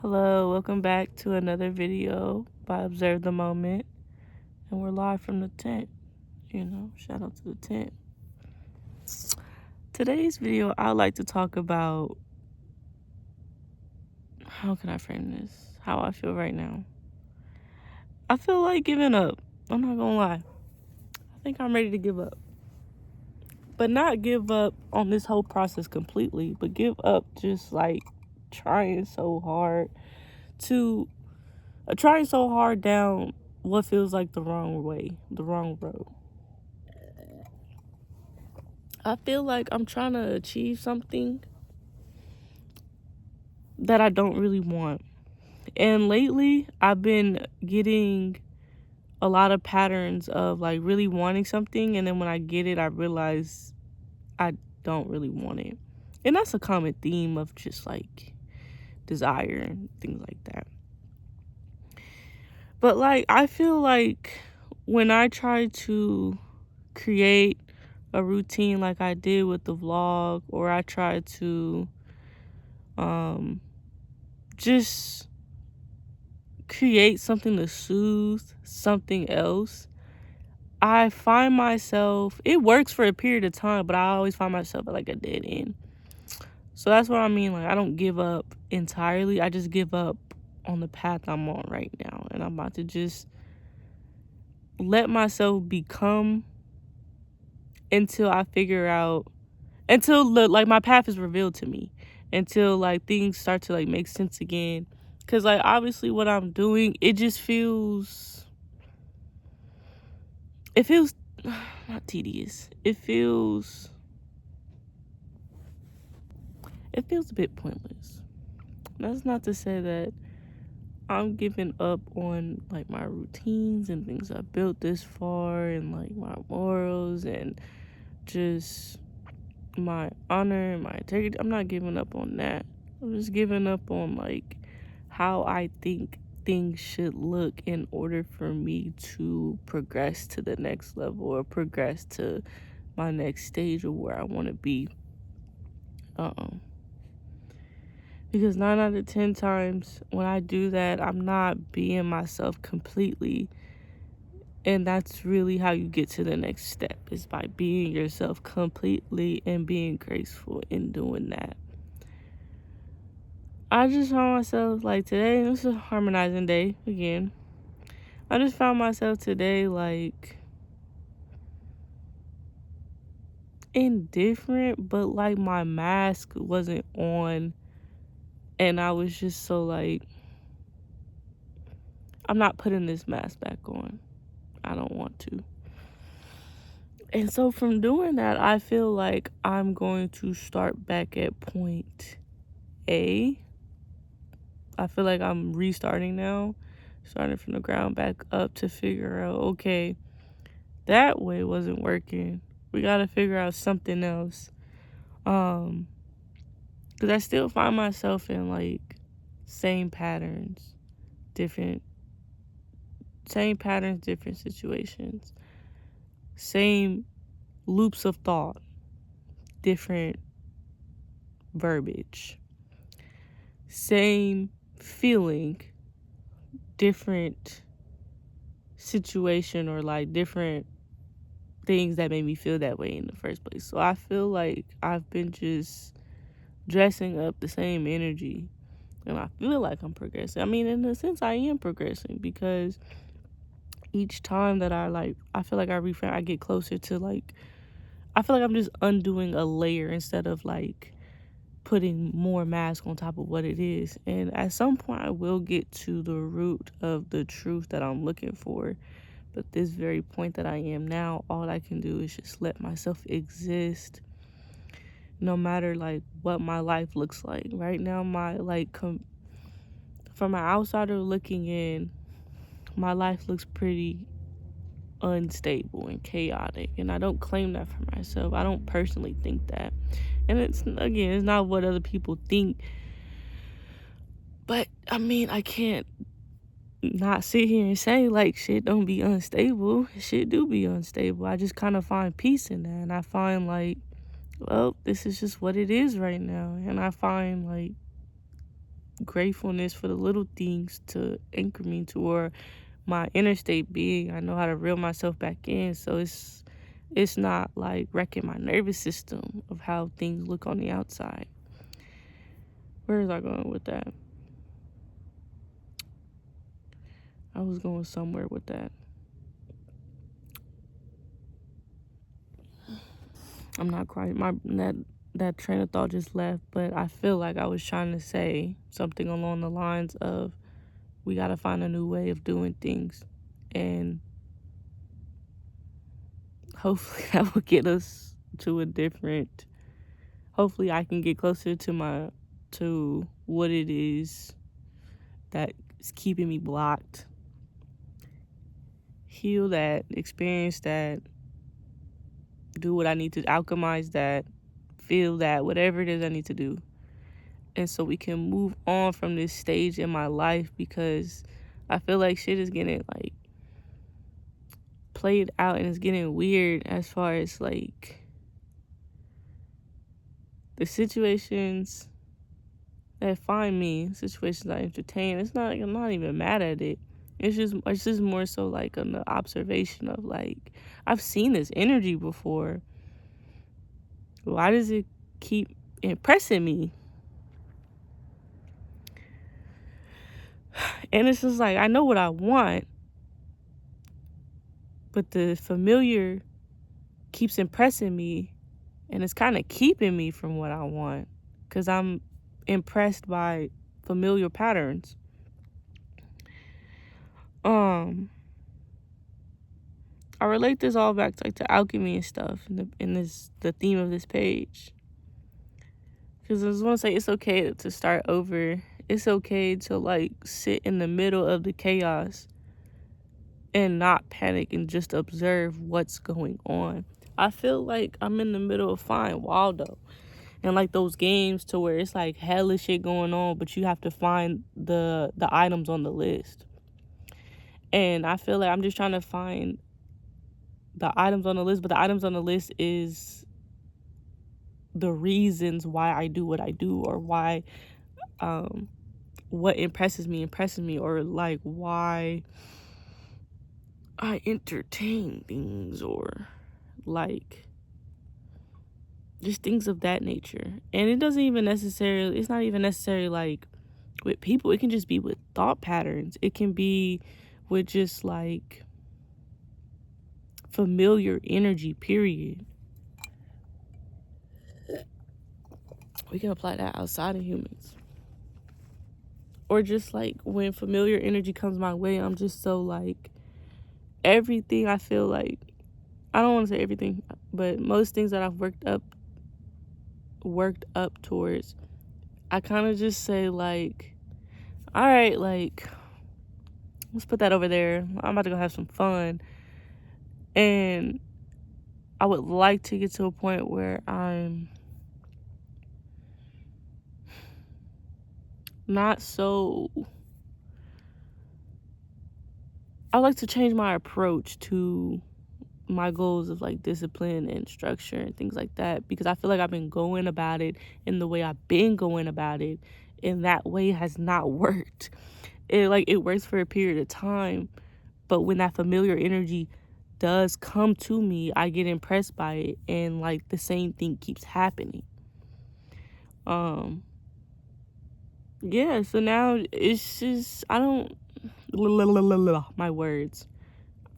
Hello, welcome back to another video by Observe the Moment. And we're live from the tent. Shout out to the tent. Today's video, I'd like to talk about how can I frame this? How I feel right now. I feel like giving up. I'm not gonna lie. I think I'm ready to give up. But not give up on this whole process completely, but give up just like trying so hard down what feels like the wrong way, the wrong road. I feel like I'm trying to achieve something that I don't really want. And lately, I've been getting a lot of patterns of like really wanting something. And then when I get it, I realize I don't really want it. And that's a common theme of just like desire and things like that. But like, I feel like when I try to create a routine like I did with the vlog, or I try to just create something to soothe something else, I find myself, it works for a period of time, but I always find myself at like a dead end. So that's what I mean. Like, I don't give up entirely. I just give up on the path I'm on right now. And I'm about to just let myself become until I figure out, until like my path is revealed to me, until like things start to like make sense again. Cause like obviously what I'm doing, it feels not tedious. It feels a bit pointless. That's not to say that I'm giving up on like my routines and things I built this far, and like my morals and just my honor and my integrity. I'm not giving up on that. I'm just giving up on like how I think things should look in order for me to progress to the next level, or progress to my next stage of where I want to be. Because 9 out of 10 times when I do that, I'm not being myself completely. And that's really how you get to the next step, is by being yourself completely and being graceful in doing that. I just found myself like today, this is a harmonizing day again. I just found myself today like indifferent, but like my mask wasn't on. And I was just so like, I'm not putting this mask back on. I don't want to. And so from doing that, I feel like I'm going to start back at point A. I feel like I'm restarting now, starting from the ground back up to figure out, okay, that way wasn't working. We got to figure out something else. Because I still find myself in like same patterns, different situations, same loops of thought, different verbiage, same feeling, different situation, or like different things that made me feel that way in the first place. So I feel like I've been just dressing up the same energy, and I feel like I'm progressing. I mean, in a sense, I am progressing, because each time that I feel like I reframe, I get closer to like, I feel like I'm just undoing a layer instead of like putting more mask on top of what it is. And at some point I will get to the root of the truth that I'm looking for. But this very point that I am now, all I can do is just let myself exist, no matter like what my life looks like. Right now, my like from an outsider looking in, my life looks pretty unstable and chaotic, and I don't claim that for myself. I don't personally think that. And it's not what other people think. But I mean, I can't not sit here and say like shit don't be unstable. Shit do be unstable. I just kind of find peace in that, and I find like, well, this is just what it is right now. And I find like gratefulness for the little things to anchor me toward my inner state being. I know how to reel myself back in, so it's not like wrecking my nervous system of how things look on the outside. Where is I going with that? I was going somewhere with that. I'm not quite, that train of thought just left, but I feel like I was trying to say something along the lines of we got to find a new way of doing things, and hopefully that will get us to a different, hopefully I can get closer to what it is that is keeping me blocked, heal that, experience that, do what I need to, alchemize that, feel that, whatever it is I need to do. And so we can move on from this stage in my life, because I feel like shit is getting like played out and it's getting weird as far as like the situations that find me, situations I entertain. It's not like I'm not even mad at it. It's just more so like an observation of like, I've seen this energy before. Why does it keep impressing me? And it's just like, I know what I want, but the familiar keeps impressing me, and it's kind of keeping me from what I want, because I'm impressed by familiar patterns. I relate this all back to, like, to alchemy and stuff in the theme of this page. Because I just want to say it's okay to start over. It's okay to like sit in the middle of the chaos and not panic and just observe what's going on. I feel like I'm in the middle of Find Waldo, and like those games to where it's like hella shit going on, but you have to find the items on the list. And I feel like I'm just trying to find the items on the list, but the items on the list is the reasons why I do what I do, or why what impresses me, or like why I entertain things, or like just things of that nature. And it's not even necessarily like with people. It can just be with thought patterns. It can be with just like familiar energy, period. We can apply that outside of humans. Or just like when familiar energy comes my way, I'm just so like, everything I feel like, I don't want to say everything, but most things that I've worked up towards, I kind of just say like, all right, like, let's put that over there. I'm about to go have some fun. And I would like to get to a point where I'm not so, I like to change my approach to my goals of like discipline and structure and things like that, because I feel like I've been going about it in the way I've been going about it, and that way has not worked. It works for a period of time, but when that familiar energy does come to me, I get impressed by it, and like the same thing keeps happening. Yeah, so now it's just, I don't, my words.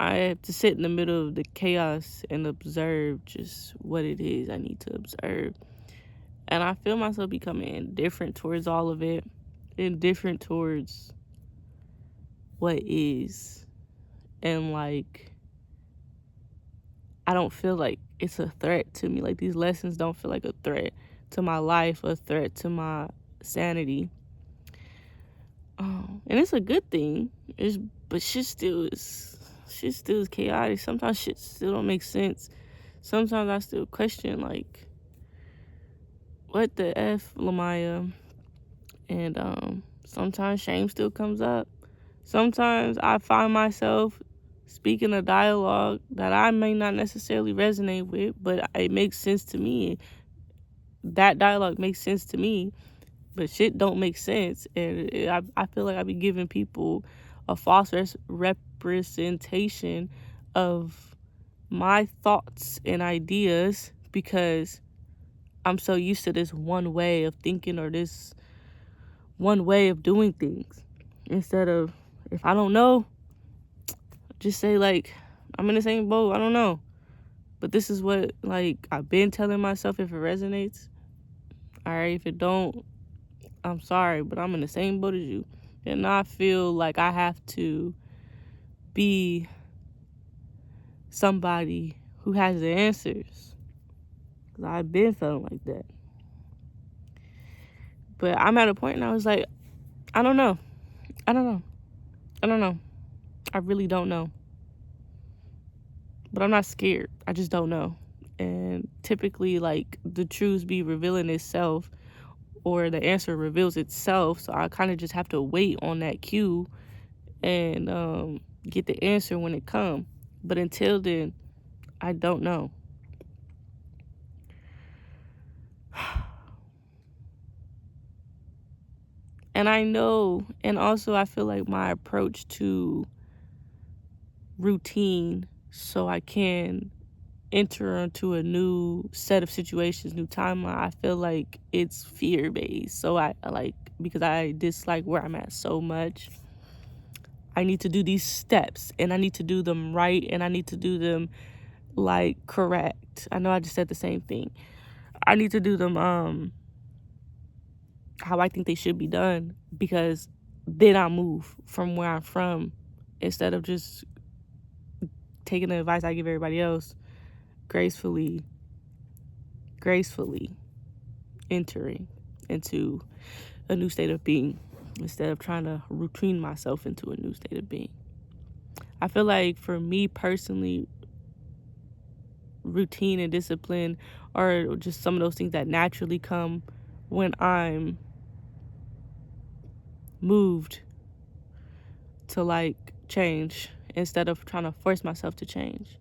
I have to sit in the middle of the chaos and observe just what it is I need to observe. And I feel myself becoming indifferent towards all of it, indifferent towards what is. And like, I don't feel like it's a threat to me. Like, these lessons don't feel like a threat to my life, a threat to my sanity. And it's a good thing. But shit still is chaotic. Sometimes shit still don't make sense. Sometimes I still question, like, what the F, Lamaya? And sometimes shame still comes up. Sometimes I find myself speaking a dialogue that I may not necessarily resonate with, but it makes sense to me. That dialogue makes sense to me, but shit don't make sense. And I feel like I be giving people a false representation of my thoughts and ideas because I'm so used to this one way of thinking or this one way of doing things. Instead of, if I don't know, just say, like, I'm in the same boat, I don't know. But this is what, like, I've been telling myself. If it resonates, all right. If it don't, I'm sorry, but I'm in the same boat as you. And I feel like I have to be somebody who has the answers. Because I've been feeling like that. But I'm at a point now, it's like, I don't know. I don't know. I don't know. I really don't know. But I'm not scared. I just don't know. And typically, like, the truth be revealing itself, or the answer reveals itself. So I kind of just have to wait on that cue and get the answer when it comes. But until then, I don't know. And I know, and also I feel like my approach to routine, so I can enter into a new set of situations, new timeline, I feel like it's fear-based. So I like, because I dislike where I'm at so much, I need to do these steps, and I need to do them right, and I need to do them, like, correct. I know I just said the same thing. I need to do them how I think they should be done, because then I move from where I'm from, instead of just taking the advice I give everybody else, gracefully entering into a new state of being, instead of trying to routine myself into a new state of being. I feel like, for me personally, routine and discipline are just some of those things that naturally come when I'm moved to, like, change, instead of trying to force myself to change.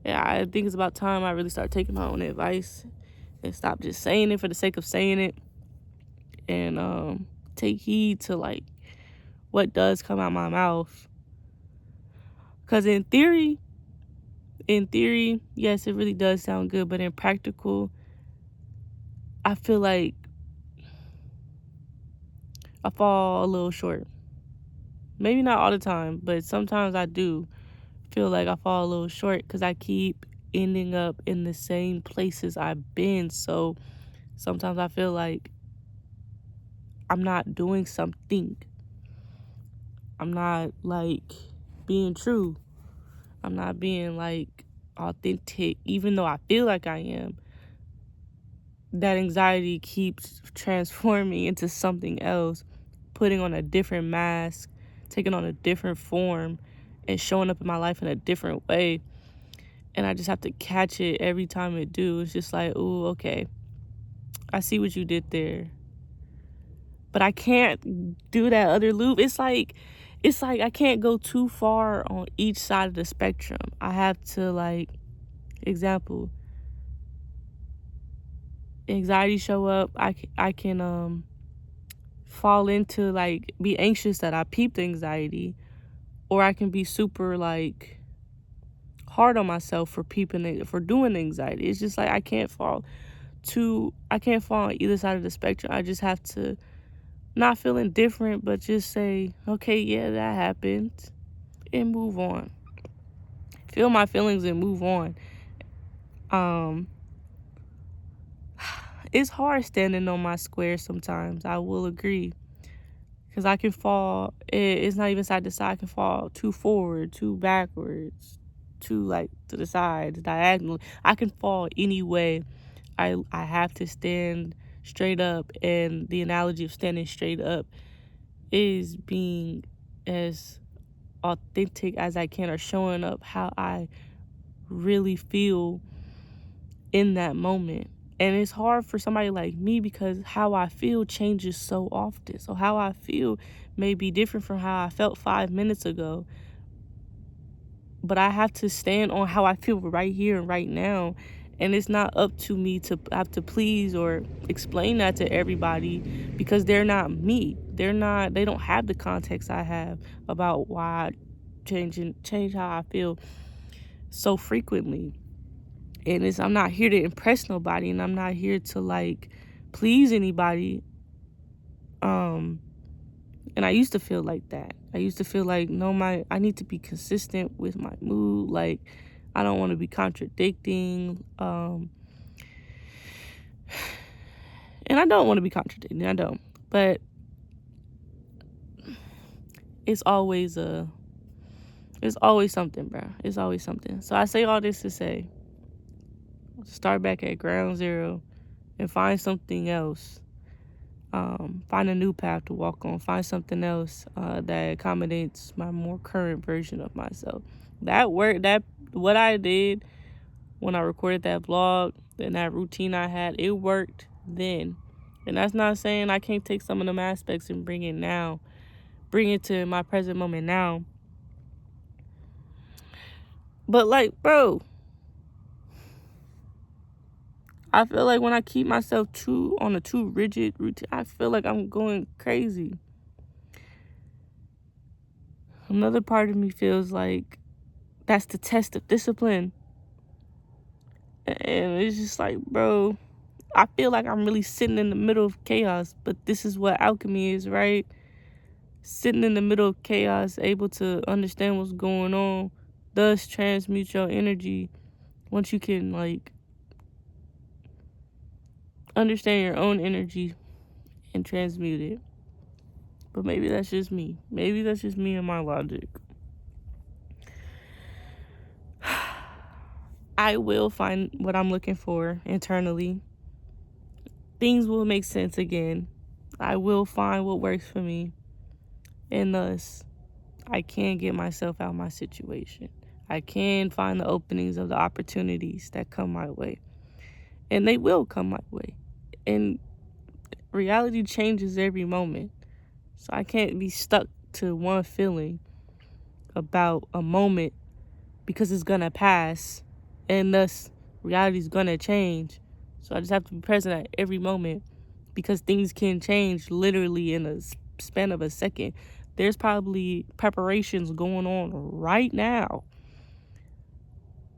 Yeah, I think it's about time I really start taking my own advice and stop just saying it for the sake of saying it, and take heed to, like, what does come out my mouth. Because in theory, yes, it really does sound good, but in practical, I feel like I fall a little short. Maybe not all the time, but sometimes I do feel like I fall a little short because I keep ending up in the same places I've been. So sometimes I feel like I'm not doing something. I'm not, like, being true. I'm not being, like, authentic, even though I feel like I am. That anxiety keeps transforming into something else, putting on a different mask, taking on a different form, and showing up in my life in a different way. And I just have to catch it every time it do. It's just like, ooh, okay, I see what you did there. But I can't do that other loop. It's like I can't go too far on each side of the spectrum. I have to, like, example, anxiety show up, I can fall into, like, be anxious that I peeped anxiety, or I can be super, like, hard on myself for peeping it, for doing anxiety. It's just like I can't fall on either side of the spectrum. I just have to not feel indifferent, but just say, okay, yeah, that happened, and move on. Feel my feelings and move on. It's hard standing on my square sometimes, I will agree. Because I can fall, it's not even side to side, I can fall too forward, too backwards, too, like, to the side, diagonally. I can fall any way. I have to stand straight up, and the analogy of standing straight up is being as authentic as I can, or showing up how I really feel in that moment. And it's hard for somebody like me because how I feel changes so often. So how I feel may be different from how I felt 5 minutes ago. But I have to stand on how I feel right here and right now, And it's not up to me to have to please or explain that to everybody, because they're not me. They don't have the context I have about why I change how I feel so frequently. And I'm not here to impress nobody, and I'm not here to like please anybody. And I used to feel like that. I used to feel like, no, I need to be consistent with my mood. Like, I don't want to be contradicting. And I don't want to be contradicting. I don't. But it's always something, bro. It's always something. So I say all this to say, start back at ground zero and find something else. Find a new path to walk on. Find something else that accommodates my more current version of myself. What I did when I recorded that vlog and that routine I had, it worked then. And that's not saying I can't take some of them aspects and bring it to my present moment now. But like, bro, I feel like when I keep myself on a too rigid routine, I feel like I'm going crazy. Another part of me feels like that's the test of discipline. And it's just like, bro, I feel like I'm really sitting in the middle of chaos, but this is what alchemy is, right? Sitting in the middle of chaos, able to understand what's going on, thus transmute your energy. Once you can, like, understand your own energy and transmute it. But maybe that's just me. Maybe that's just me and my logic. I will find what I'm looking for internally. Things will make sense again. I will find what works for me. And thus, I can get myself out of my situation. I can find the openings of the opportunities that come my way. And they will come my way. And reality changes every moment. So I can't be stuck to one feeling about a moment, because it's going to pass. And thus, reality's going to change. So I just have to be present at every moment, because things can change literally in a span of a second. There's probably preparations going on right now,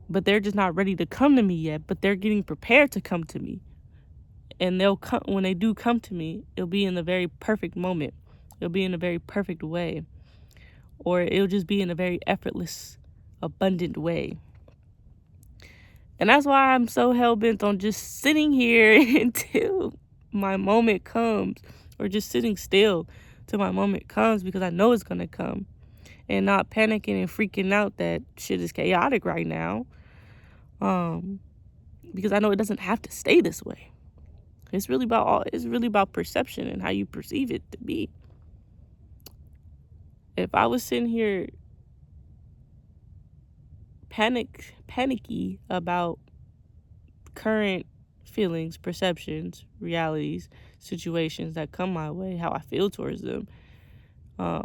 but they're just not ready to come to me yet, but they're getting prepared to come to me. And they'll come, when they do come to me, it'll be in the very perfect moment. It'll be in a very perfect way, or it'll just be in a very effortless, abundant way. And that's why I'm so hell-bent on just sitting here until my moment comes, or just sitting still till my moment comes, because I know it's going to come, and not panicking and freaking out that shit is chaotic right now. Because I know it doesn't have to stay this way. It's really about perception and how you perceive it to be. If I was sitting here panicky about current feelings, perceptions, realities, situations that come my way, how I feel towards them, I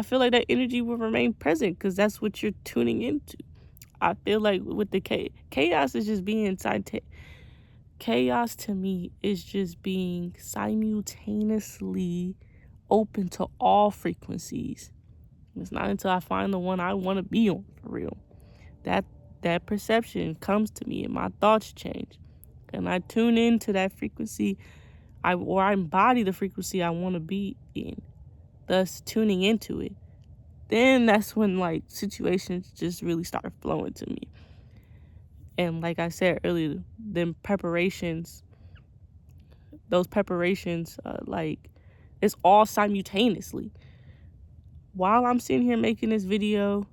feel like that energy will remain present, because that's what you're tuning into. I feel like with the chaos is just being chaos to me is just being simultaneously open to all frequencies. It's not until I find the one I want to be on, for real, that perception comes to me and my thoughts change, and I tune into that frequency, I embody the frequency I want to be in, thus tuning into it. Then that's when, like, situations just really start flowing to me. And like I said earlier, those preparations, like, it's all simultaneously. While I'm sitting here making this video,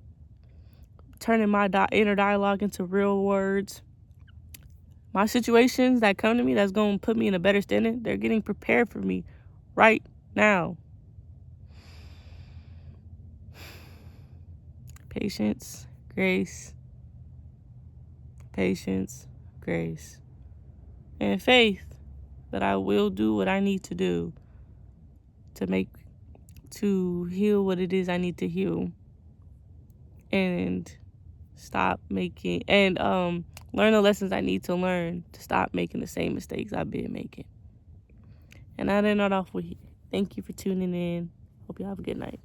turning my inner dialogue into real words, my situations that come to me that's going to put me in a better standing, they're getting prepared for me right now. Patience, grace, and faith that I will do what I need to do to heal what it is I need to heal, and stop making, and Learn the lessons I need to learn to stop making the same mistakes I've been making. And I didn't start off with thank you for tuning in. Hope you have a good night.